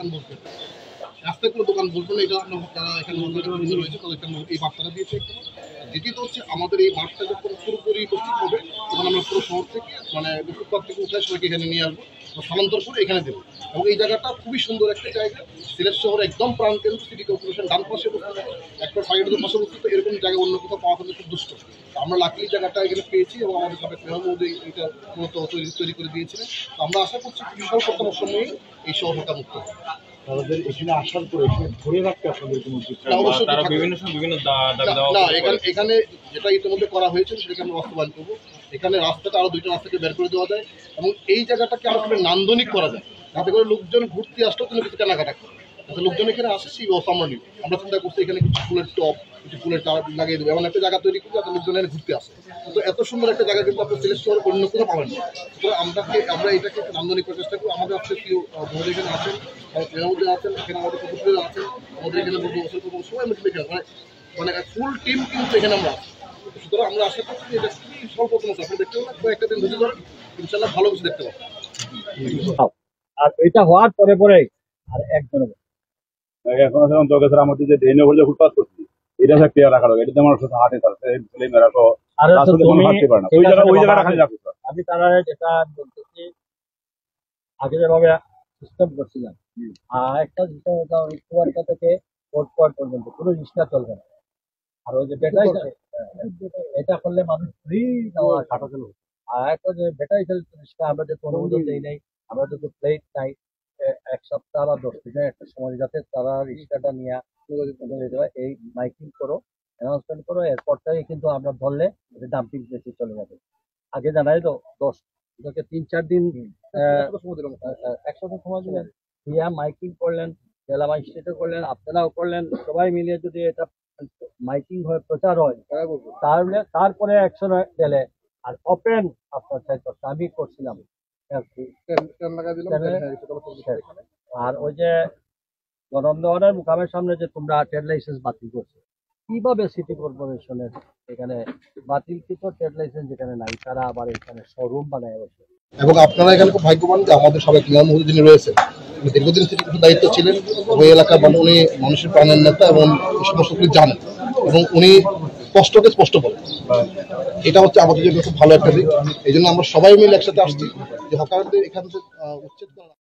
দোকান বসবে, রাস্তায় কোনো দোকান বসবে না, এটা যারা এখানে রয়েছে তাদেরকে এই বার্তাটা দিয়েছে। দ্বিতীয়ত হচ্ছে আমাদের এই বার্তা যখন পুরোপুরি প্রস্তুত হবে তখন আমরা পুরো শহর থেকে মানে ফুটপাথ থেকে উঠে সবাইকে এখানে নিয়ে আসবো, স্থানান্তর করে এখানে দেবো। এবং এই জায়গাটা খুবই সুন্দর একটা জায়গা, সিলেট শহরে একদম প্রাণকেন্দ্র, সিটি কর্পোরেশন ডান পাশে অবস্থিত, একটা সাইডের পাশে অবস্থিত, এরকম জায়গা অন্য কোথাও পাওয়া কিন্তু খুব দুষ্ট। আমরা লাকি জায়গাটা এখানে পেয়েছি এবং আমাদের সাথে মেহমুদ এটা মূলত তৈরি করে দিয়েছিলেন। আমরা আশা করছি খুব স্বল্পতম সময়েই এই শহরটা মুক্ত হবে। তাদের এখানে আসার পরে এখানে ধরে রাখতে আপনাদের কোনো এখানে যেটা ইতিমধ্যে করা হয়েছে সেটাকে আমরা বাস্তবায়ন করবো। এখানে রাস্তাটা আরো 2টা রাস্তাকে বের করে দেওয়া যায় এবং এই জায়গাটাকে আরো নান্দনিক করা যায়, যাতে করে লোকজন ঘুরতে আসলেও কোনো কিছু কেনাকাটা করে, যাতে লোকজন এখানে আসে সেই ব্যবস্থা আমরা নিব। আমরা চিন্তা করছি এখানে কিছু ফুলের টপ, কিছু ফুলের টার লাগিয়ে দেবো, এমন একটা জায়গা তৈরি করবো যাতে লোকজন এখানে ঘুরতে আসে। তো এত সুন্দর একটা জায়গা কিন্তু আপনার সিলেট শহরে অন্য কোনো পাবেন না। সুতরাং আমরা এটাকে নান্দনিক করার চেষ্টা করবো। আমাদের আজকে প্রিয় বন্ধু এখানে আছেন, এর মধ্যে আছেন, এখানে আমাদের কুকুররা আছেন, আমাদের এখানে সবাই মিলে এখানে মানে ফুল টিম কিন্তু এখানে আমরা আছি। সুতরাং আমরা আশা করছি এটা খুবই স্বল্পতম আপনি দেখতে পাবেন, কয়েকটা দিন ধরে ধরেন ইনশাল্লাহ ভালো কিছু দেখতে পাবেন। আর এটা হওয়ার পরে পরে আর একজন এখন আছে অন্তর্গত আমাদের যে ড্রেনে হলে ফুটপাত করছি, এটা সব ক্লিয়ার রাখা লাগে। এটা মানুষ হাতে তারছে ছেলেমেয়েরা সহ হাঁটতে পারে না, ওই জায়গাটা খালি রাখতে। আমি তারা যেটা বলতেছি আগে যেভাবে সিস্টেম করছিলাম, আর একটা সিস্টেম কুয়ারটা থেকে কোর্ট পর্যন্ত কোনো রিক্সা চলবে না। আর ওই যে ব্যাটারি এটা করলে মানুষ ফ্রি যাওয়া হাঁটা চলবে। আর একটা যে ব্যাটারি চালিত রিক্সা আমরা যে অনুমোদন দেই নাই, আমরা যদি প্লেট নাই, 1 সপ্তাহ বা 10 দিনের একটা সময় যাতে তারা রিক্সাটা নিয়ে এই মাইকিং করো, অ্যানাউন্সমেন্ট করো, এরপরটাই কিন্তু আমরা ধরলে ডাম্পিং প্লেসে চলে যাবে। আগে জানাই তো 3-4 দিন 100 সময় দিলেন, দিয়া মাইকিং করলেন, জেলা ম্যাজিস্ট্রেটও করলেন, আপনারাও করলেন, সবাই মিলিয়ে যদি এটা মাইকিং হয়ে প্রচার হয় তাহলে তারপরে অ্যাকশন গেলে আর ওপেন আপনার আমি করছিলাম। আর ওই যে গণন্দনের মুকামের সামনে যে তোমরা ট্রেড লাইসেন্স বাতিল করছো, কিভাবে সিটি কর্পোরেশনের এখানে বাতিলকৃত ট্রেড লাইসেন্স যেখানে নাই তারা আবার এখানে শোরুম বানায় বসে? এবং আপনারা এখানে খুব ভাগ্যবান যে আমাদের সবাই ক্লিয়ার মুহূর্তে যিনি রয়েছেন, দীর্ঘদিন সিটি কর্পোরেশন দায়িত্ব ছিলেন, ওই এলাকার উনি মানুষের প্রাণের নেতা এবং এই সমস্ত কিছু জানেন এবং উনি স্পষ্টকে স্পষ্ট বলেন। এটা হচ্ছে আমাদের জন্য খুব ভালো একটা দিক। এই জন্য আমরা সবাই মিলে একসাথে আসছি যে হকারদের এখান থেকে উচ্ছেদ করা।